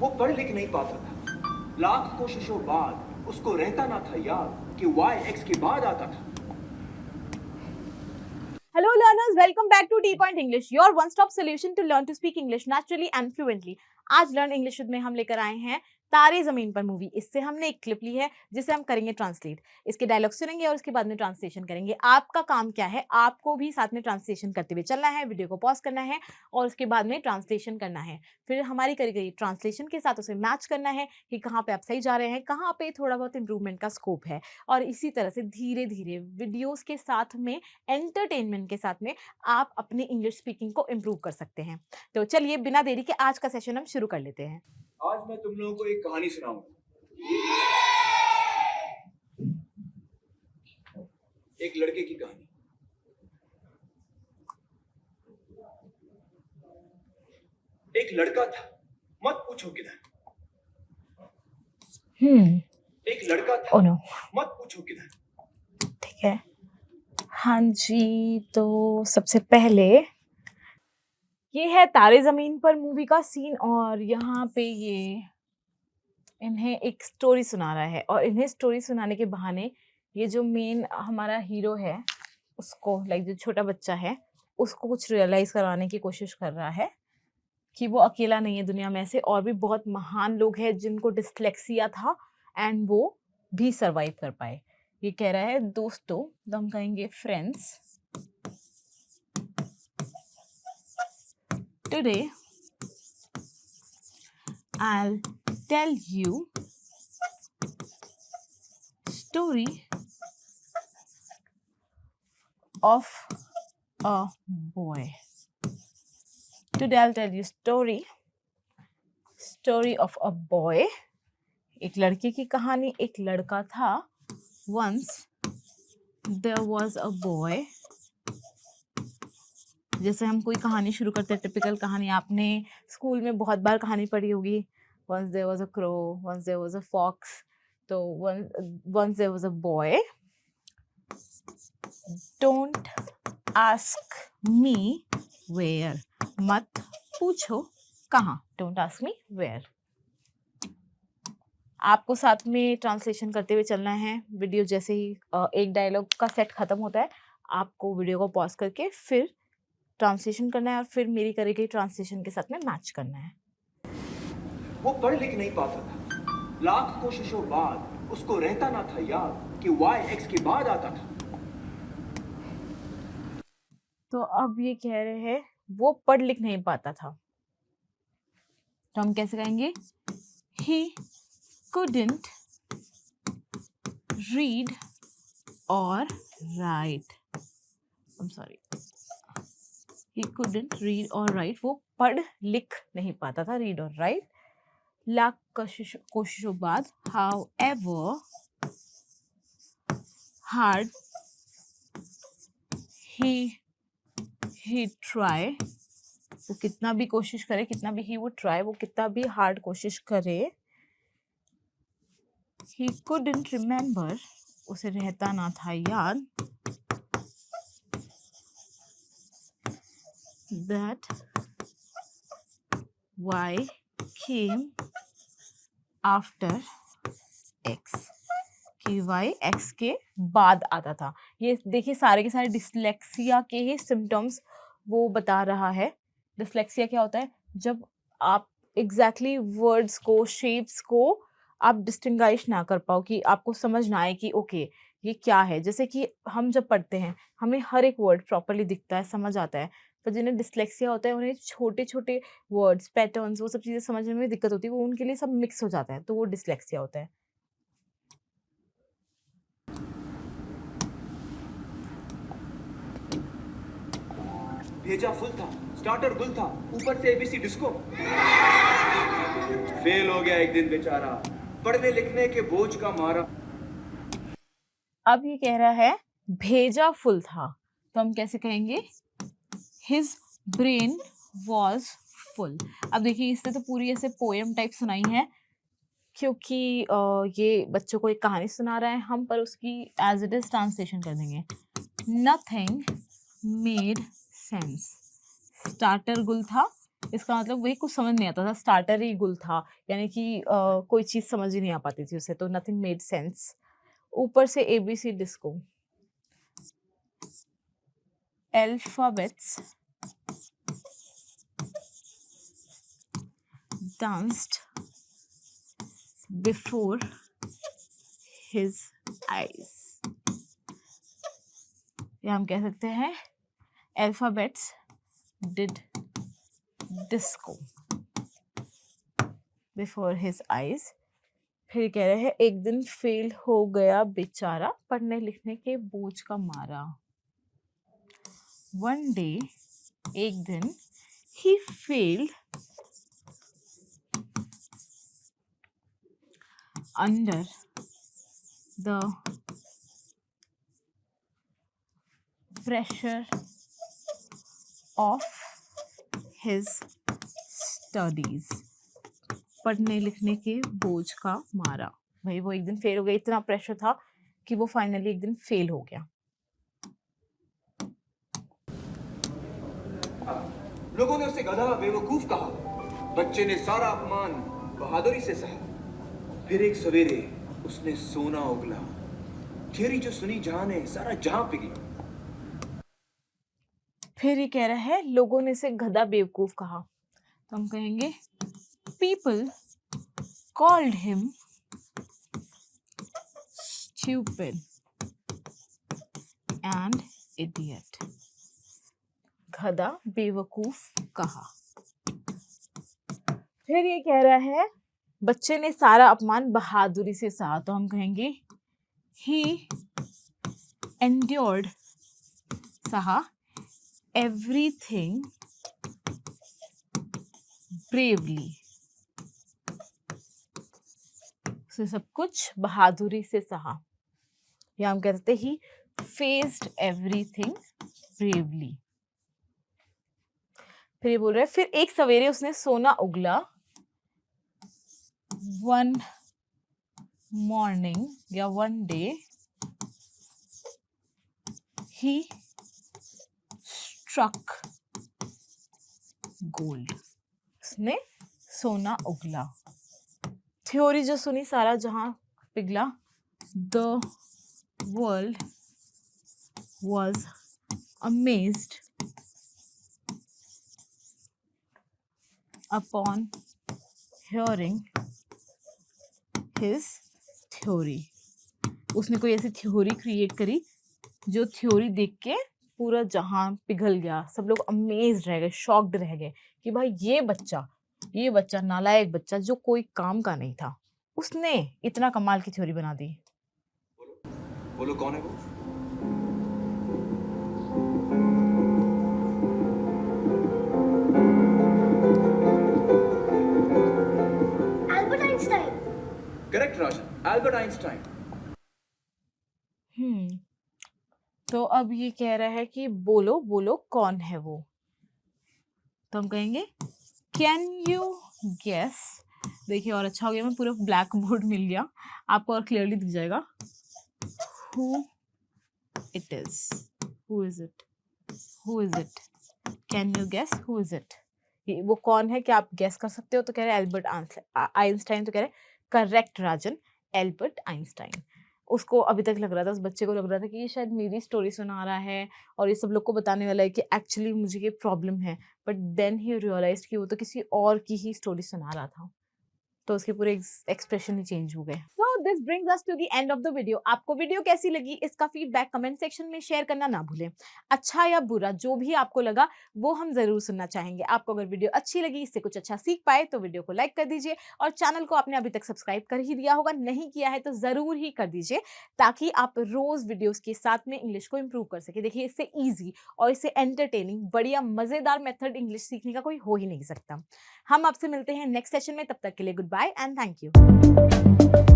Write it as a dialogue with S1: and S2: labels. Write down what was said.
S1: वो पढ़ लिख नहीं पाता था। लाख कोशिशों बाद उसको रहता ना था याद कि y x के बाद आता था।
S2: Hello learners, welcome back to T Point English, your one-stop solution to learn to speak English naturally and fluently. आज लर्न इंग्लिश में हम लेकर आए हैं तारे जमीन पर मूवी। इससे हमने एक क्लिप ली है जिसे हम करेंगे ट्रांसलेट। इसके डायलॉग सुनेंगे और उसके बाद में ट्रांसलेशन करेंगे। आपका काम क्या है? आपको भी साथ में ट्रांसलेशन करते हुए चलना है, वीडियो को पॉज करना है और उसके बाद में ट्रांसलेशन करना है। फिर हमारी करी गई ट्रांसलेशन के साथ उसे मैच करना है कि कहाँ पे आप सही जा रहे हैं, कहाँ पे थोड़ा बहुत इंप्रूवमेंट का स्कोप है। और इसी तरह से धीरे धीरे वीडियोस के साथ में, एंटरटेनमेंट के साथ में आप अपनी इंग्लिश स्पीकिंग को इम्प्रूव कर सकते हैं। तो चलिए बिना देरी के आज का सेशन हम शुरू कर लेते हैं।
S1: आज मैं तुम लोगों को एक कहानी सुनाऊंगा। एक लड़के की कहानी। एक लड़का था, मत पूछो किधर। एक लड़का था,
S2: ओह नो,
S1: मत पूछो किधर।
S2: ठीक है। हाँ जी, तो सबसे पहले ये है तारे ज़मीन पर मूवी का सीन और यहाँ पे ये इन्हें एक स्टोरी सुना रहा है और इन्हें स्टोरी सुनाने के बहाने ये जो मेन हमारा हीरो है उसको जो छोटा बच्चा है उसको कुछ रियलाइज़ करवाने की कोशिश कर रहा है कि वो अकेला नहीं है दुनिया में। ऐसे और भी बहुत महान लोग हैं जिनको डिस्लेक्सिया था एंड वो भी सर्वाइव कर पाए। ये कह रहा है दोस्तों, तो हम कहेंगे friends, today I'll tell you story of a boy. Today I'll tell you story of a boy. एक लड़के की कहानी। एक लड़का था। Once there was a boy. जैसे हम कोई कहानी शुरू करते हैं, टिपिकल कहानी, आपने स्कूल में बहुत बार कहानी पढ़ी होगी। Once there was a crow, once there was a fox. तो once there was a boy. Don't ask me where. मत पूछो कहाँ। Don't ask me where. आपको साथ में ट्रांसलेशन करते हुए चलना है। वीडियो जैसे ही एक डायलॉग का सेट खत्म होता है, आपको वीडियो को पॉज करके फिर ट्रांसलेशन करना है और फिर मेरी करी गई ट्रांसलेशन के साथ में मैच करना है।
S1: वो पढ़ लिख नहीं पाता था। लाख कोशिशों बाद उसको रहता ना था याद कि y x के बाद आता था।
S2: तो अब ये कह रहे हैं वो पढ़ लिख नहीं पाता था, तो हम कैसे कहेंगे? He couldn't read or write. I'm sorry. He couldn't read or write. वो पढ़ लिख नहीं पाता था, read और write. लाख कोशिशों बाद, however hard he try, वो कितना भी कोशिश करे, कितना भी he would try, वो कितना भी हार्ड कोशिश करे, he couldn't remember, उसे रहता ना था याद, that y came after x, कि y x के बाद आता था। ये देखिए सारे के सारे डिसलेक्सिया के ही सिम्टम्स वो बता रहा है। डिसलेक्सिया क्या होता है? जब आप एग्जैक्टली वर्ड्स को, शेप्स को आप डिस्टिंग्विश ना कर पाओ, कि आपको समझ ना आए कि ओके ये क्या है। जैसे कि हम जब पढ़ते हैं हमें हर एक वर्ड प्रॉपरली दिखता है, समझ आता है, पर जिन्हें डिसलेक्सिया होता है उन्हें छोटे छोटे वर्ड्स, पैटर्न्स, वो सब चीज़ें समझने में दिक्कत होती है, वो उनके लिए सब मिक्स हो जाता है, तो वो डिसलेक्सिया होता है।
S1: भेजा फुल था, स्टार्टर गुल था, ऊपर से एबीसी डिस्को। फेल हो गया एक दिन बेचारा, पढ़ने लिखने के बोझ का मारा।
S2: अब ये कह रहा है भेजा फुल था, तो हम कैसे कहेंगे? His brain was full. अब देखिए इससे तो पूरी ऐसे पोएम टाइप सुनाई है, क्योंकि ये बच्चों को एक कहानी सुना रहा है हम, पर उसकी एज इट इज ट्रांसलेशन कर देंगे। Nothing made sense. स्टार्टर गुल था, इसका मतलब वही कुछ समझ नहीं आता था, स्टार्टर ही गुल था, यानी कि कोई चीज़ समझ ही नहीं आ पाती थी उसे, तो नथिंग मेड सेंस। ऊपर से ABC disco, alphabets danced before his eyes, या हम कह सकते हैं alphabets did disco before his eyes। फिर कह रहे हैं एक दिन फेल हो गया बेचारा पढ़ने लिखने के बोझ का मारा। One day, एक दिन, he failed under the pressure of his studies, पढ़ने लिखने के बोझ का मारा। भाई वो एक दिन फेल हो गया, इतना प्रेशर था कि वो फाइनली एक दिन फेल हो गया।
S1: लोगों ने उसे गधा बेवकूफ कहा। बच्चे ने सारा अपमान बहादुरी से सहा। फिर एक सवेरे उसने सोना उगला। थियरी जो सुनी जहां ने सारा जहां पिघला।
S2: फिर ये कह रहा है लोगों ने इसे गधा बेवकूफ कहा, तो हम कहेंगे people called him stupid and idiot, गधा बेवकूफ कहा। फिर ये कह रहा है बच्चे ने सारा अपमान बहादुरी से सहा, तो हम कहेंगे he endured, सहा, everything bravely, उसे सब कुछ बहादुरी से सहा, या हम कहते ही faced everything bravely। फिर ये बोल रहे हैं फिर एक सवेरे उसने सोना उगला। One morning या one day he struck gold, उसने सोना उगला। थ्योरी जो सुनी सारा जहां पिघला। The world was amazed upon hearing his theory, उसने कोई ऐसी थ्योरी क्रिएट करी जो थ्योरी देख के पूरा जहां पिघल गया। सब लोग अमेज्ड रह गए, शॉक्ड रह गए कि भाई ये बच्चा नालायक बच्चा जो कोई काम का नहीं था, उसने इतना कमाल की थ्योरी बना दी।
S1: बोलो कौन है वो?
S3: Albert Einstein.
S1: करेक्ट राजन, एल्बर्ट आइंस्टाइन।
S2: तो अब ये कह रहा है कि बोलो कौन है वो, तो हम कहेंगे कैन यू गेस। देखिए और अच्छा हो गया, मैं पूरा ब्लैक बोर्ड मिल गया, आपको और क्लियरली दिख जाएगा। Who it is, who is it, who is it, can you guess who is it, वो कौन है, क्या आप गेस कर सकते हो? तो कह रहे हैं एल्बर्ट आइंस्टाइन, तो कह रहे करेक्ट राजन, एल्बर्ट आइंस्टाइन। उसको अभी तक लग रहा था, उस बच्चे को लग रहा था कि ये शायद मेरी स्टोरी सुना रहा है और ये सब लोग को बताने वाला है कि एक्चुअली मुझे ये प्रॉब्लम है, बट देन ही रियलाइज्ड कि वो तो किसी और की ही स्टोरी सुना रहा था, तो उसके पूरे एक्सप्रेशन ही चेंज हो गए। So this brings us to the end of the video. आपको वीडियो कैसी लगी इसका फीडबैक कमेंट सेक्शन में शेयर करना ना भूलें। अच्छा या बुरा जो भी आपको लगा वो हम जरूर सुनना चाहेंगे। आपको अगर वीडियो अच्छी लगी, इससे कुछ अच्छा सीख पाए तो वीडियो को लाइक कर दीजिए और चैनल को आपने अभी तक सब्सक्राइब कर ही दिया होगा, नहीं किया है तो जरूर ही कर दीजिए, ताकि आप रोज वीडियोस के साथ में इंग्लिश को इंप्रूव कर सके। देखिए इससे ईजी और इससे एंटरटेनिंग बढ़िया मजेदार मेथड इंग्लिश सीखने का कोई हो ही नहीं सकता। हम आपसे मिलते हैं नेक्स्ट सेशन में, तब तक के लिए goodbye and thank you.